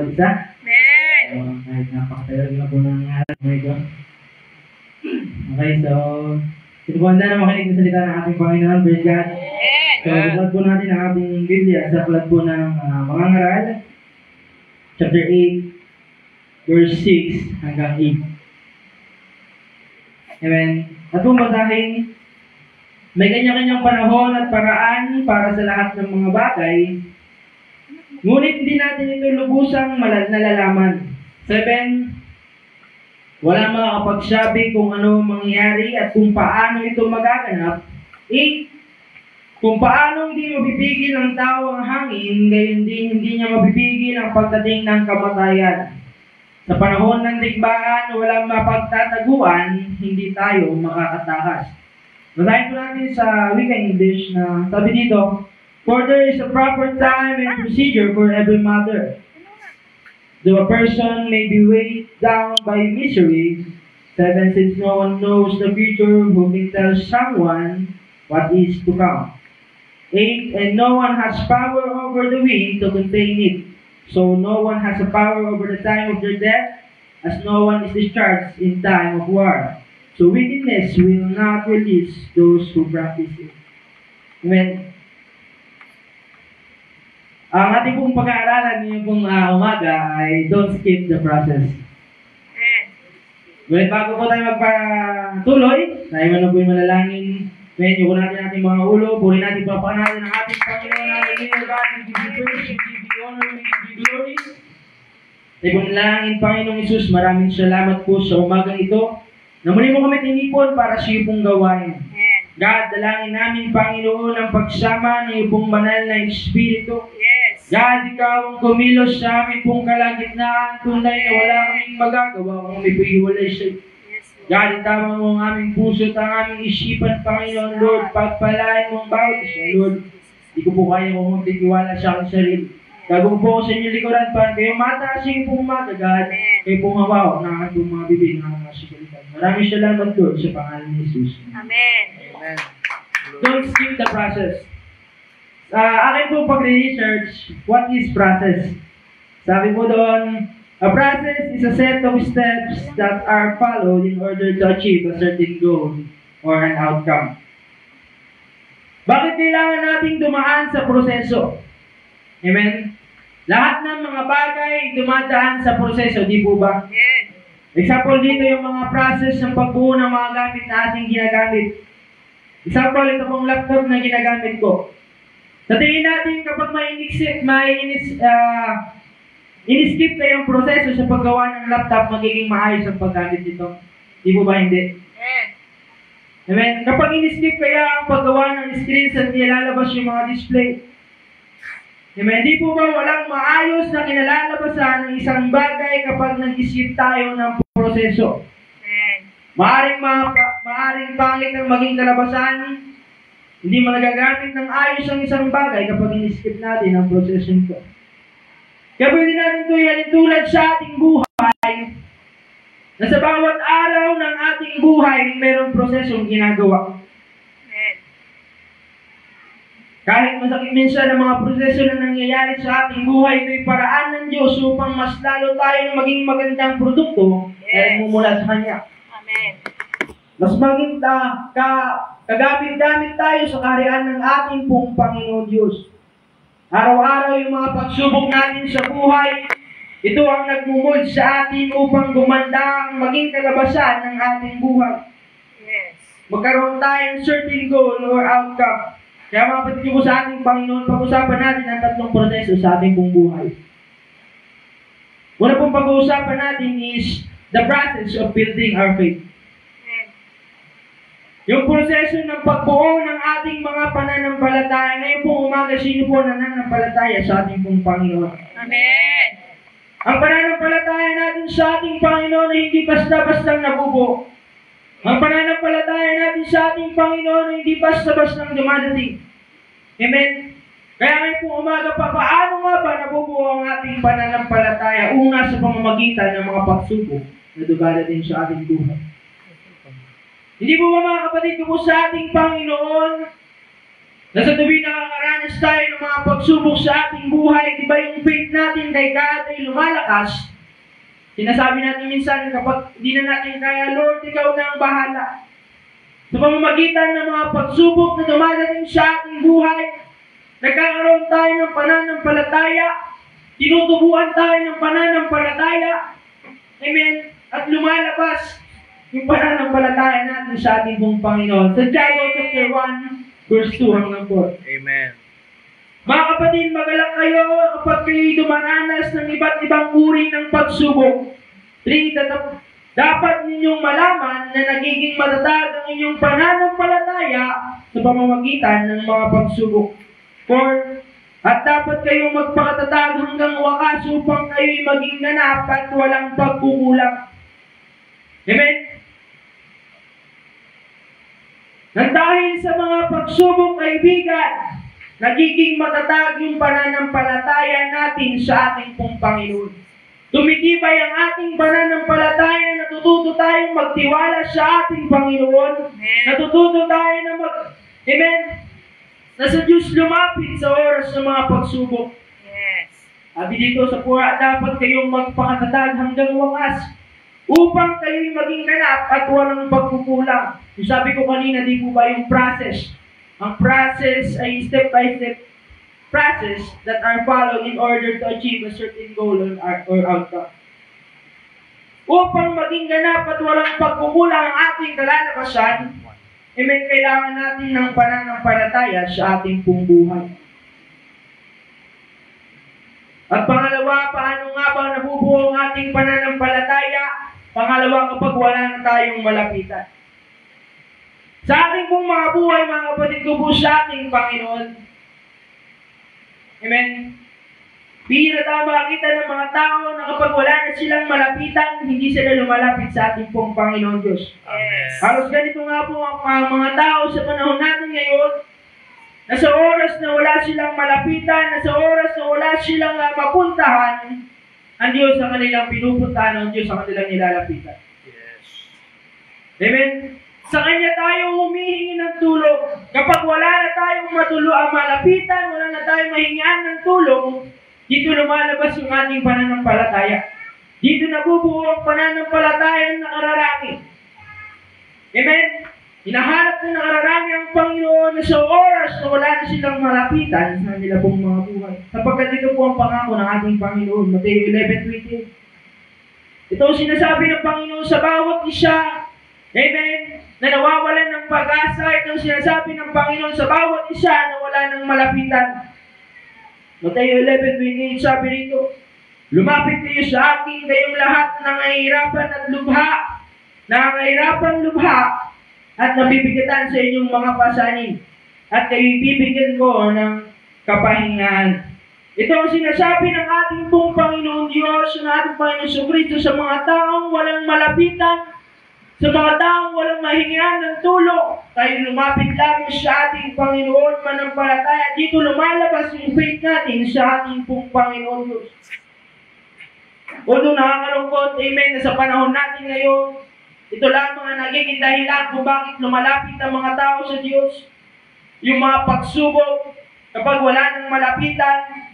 Isa? Amen. Kahit napakatagal na po ng aral ng Diyos. Okay, so sinubukan na makinig ng salita ng ating Panginoon. Praise God. So, buklad po natin ang ating Biblia sa aklat po ng mga ngaral, chapter 8, verse 6 hanggang 8. Amen. At kung basahin, may kanya-kanyang panahon at paraan para sa lahat ng mga bagay, ngunit hindi natin ito lubusang nalalaman. 7, walang makakapagsabi kung ano mangyayari at kung paano ito magaganap. 8, kung paano hindi mapipigil ng tao ang hangin, gayon din hindi niya mapipigil ang pagdating ng kamatayan. Sa panahon ng digmaan, walang mapagtataguan, hindi tayo makakatakas. Basahin po natin sa wikang English na sabi dito, for there is a proper time and procedure for every matter. Though a person may be weighed down by misery, 7, since no one knows the future who can tell someone what is to come. 8, and no one has power over the wind to contain it. So no one has a power over the time of their death, as no one is discharged in time of war. So wickedness will not release those who practice it. Amen. Ang ating pong pag-aaralan ngayong pong umaga ay don't skip the process. Well, bago po tayo magpatuloy, tayo man po yung manalangin. Ngayon, yuko natin ating mga ulo, puri natin papanalan ng ating Panginoon. Hallelujah, God, we give you praise, we give you honor, we give you glory. Tayo manalangin, Panginoong Isus, maraming salamat po sa umagang ito na muli mo kami tinipon para sa iyo pong gawain. God, dalangin namin, Panginoon, ang pagsama ng iyong pong banal na Espiritu. God, ikaw ang kumilos sa amin pong kalagitnaan, tunay na wala kaming magagawa kung may paghiwalay sa iyo. God, itama mo ang aming puso at ang aming isipan, Panginoon, Lord, pagpalain mo ang bawat isa, Lord. Hindi ko po kaya kung magtitiwala sa aking sarili. Gagawin po ko sa inyong likuran, Panginoon, kayo mataas yung pong umaga, God, kayo pong hawak ng ating mga bibig, ng mga sikalitan. Maraming salamat, Lord, sa pangalan ni Jesus. Amen. Amen. Don't skip the process. Akin po pag-research, what is process? Sabi po doon, a process is a set of steps that are followed in order to achieve a certain goal or an outcome. Bakit kailangan nating dumaan sa proseso? Amen? Lahat ng mga bagay dumadaan sa proseso, di po ba? Yes. Example dito yung mga process ng pagbuo ng mga gamit na ating ginagamit. Example, ito pong laptop na ginagamit ko. Sa tingin natin, kapag in-skip kayong proseso sa paggawa ng laptop, magiging maayos ang paggamit nito. Di po ba hindi? Yes. Amen. Kapag in-skip kaya ang paggawa ng screen sa nilalabas yung mga display. Amen. Di po ba walang maayos na kinalalabasan ng isang bagay kapag nag-skip tayo ng proseso? Amen. Maaring pangit ang maging kalabasan. Hindi mo nagagamit ng ayos ang isang bagay kapag in-skip natin ang proseso nito. Kaya pwede natin ito yan tulad sa ating buhay na sa bawat araw ng ating buhay mayroong prosesong ginagawa. Amen. Kahit masakit minsan ang mga proseso na nangyayari sa ating buhay, ito'y paraan ng Diyos upang mas lalo tayong maging magandang produkto na nagmumula sa Kanya. Amen. Mas maging kagamit-gamit tayo sa kaharian ng ating pong Panginoon Diyos. Araw-araw yung mga pagsubok natin sa buhay, ito ang nagmumod sa atin upang gumanda ang maging kalabasan ng ating buhay. Yes. Magkaroon tayo ng certain goal or outcome. Kaya mga kapatid ko sa ating Panginoon, pag-usapan natin ang tatlong proseso sa ating pong buhay. Una pong pag-uusapan natin is the process of building our faith. Yung proseso ng pagbuo ng ating mga pananampalataya. Ngayon pong umaga, sino po nananampalataya sa ating pong Panginoon? Amen. Ang pananampalataya natin sa ating Panginoon ay hindi basta-bastang nabubuo. Ang pananampalataya natin sa ating Panginoon ay hindi basta-bastang dumadating. Amen? Kaya ngayon pong umaga pa, paano nga ba nabubuo ang ating pananampalataya? Una sa pamamagitan ng mga pagsubok na dumadating sa ating buhay. Hindi po ba mga kapatid ko sa ating Panginoon, Na sa tuwing nakakaranas tayo ng mga pagsubok sa ating buhay, di ba yung faith natin kay God ay lumalakas? Sinasabi natin minsan, kapag di na natin kaya, Lord, ikaw na ang bahala. Sa pamamagitan ng mga pagsubok na dumadating sa ating buhay, nagkakaroon tayo ng pananampalataya, tinutubuan tayo ng pananampalataya, amen, at lumalabas yung pananampalataya natin sa ating pong Panginoon. Sa Tiago chapter 1, verse 2 hanggang 4. Amen. Mga kapatid, magalak kayo kapag kayo'y dumaranas ng iba't ibang uri ng pagsubok. 3. Dapat ninyong malaman na nagiging matatag ang inyong pananampalataya sa pamamagitan ng mga pagsubok. 4. At dapat kayong magpakatatag hanggang wakas upang kayo'y maging ganap at walang pagkukulang. Amen? Nang dahil sa mga pagsubok, kaibigan, nagiging matatag yung pananampalataya natin sa ating pong Panginoon. Tumitibay ang ating pananampalataya, natututo tayong magtiwala sa ating Panginoon. Amen. Natututo tayo na Amen? Na sa Diyos lumapit sa oras ng mga pagsubok. Yes. Sabi dito sa pura, dapat kayong magpakatatag hanggang wakas upang kayo'y maging ganap at walang pagkukulang. Yung sabi ko kanina, di po ba yung process? Ang process ay step-by-step process that are followed in order to achieve a certain goal or outcome. Upang maging ganap at walang pagkukulang ang ating kalalabasan, amen, kailangan natin ng pananampalataya sa ating pong buhay. At pangalawa, paano nga ba nabubuo ang ating pananampalataya? Pangalawa, kapag wala na tayong malapitan. Sa ating pong mga buhay, mga kapatid ko po sa ating Panginoon. Amen? Bihira tayo makakita ng mga tao na kapag wala na silang malapitan, hindi sila lumalapit sa ating pong Panginoon Diyos. Amen. Halos ganito nga po ang mga tao sa panahon natin ngayon, na sa oras na wala silang malapitan, na sa oras na wala silang mapuntahan, ang Diyos ang kanilang pinupuntahan, ang Diyos ang kanilang nilalapitan. Yes. Amen? Sa Kanya tayo humihingi ng tulong. Kapag wala na tayong malapitan, wala na tayong mahingian ng tulong, dito lumalabas yung ating pananampalataya. Dito nabubuo ang pananampalataya ng nakararami. Amen? Hinahanap na nakararami ang Panginoon na sa oras na wala na silang malapitan sa nila pong mga buhay. Sapagkat ito po ang pangako ng ating Panginoon, Mateo 11:20. Ito ang sinasabi ng Panginoon sa bawat isa, amen, na nawawalan ng pag-asa. Ito ang sinasabi ng Panginoon sa bawat isa na wala ng malapitan. Mateo 11:28, sabi rito, lumapit kayo sa akin, kayong lahat na nangahihirapan at lubha, at nabibigatan sa inyong mga pasanin, at kayo'y bibigyan ko ng kapahingahan. Ito ang sinasabi ng ating pong Panginoon Diyos, ng ating Panginoon Kristo sa mga taong walang malapitan, sa mga taong walang mahingian ng tulong. Tayo lumapit lamang sa ating Panginoon manampalataya. Dito lumalabas yung faith natin sa ating pong Panginoon Diyos. Although nakakalungkot, amen, na sa panahon natin ngayon, ito lamang ang nagiging dahilan kung bakit lumalapit ang mga tao sa Diyos. Yung mga pagsubok, kapag wala nang malapitan,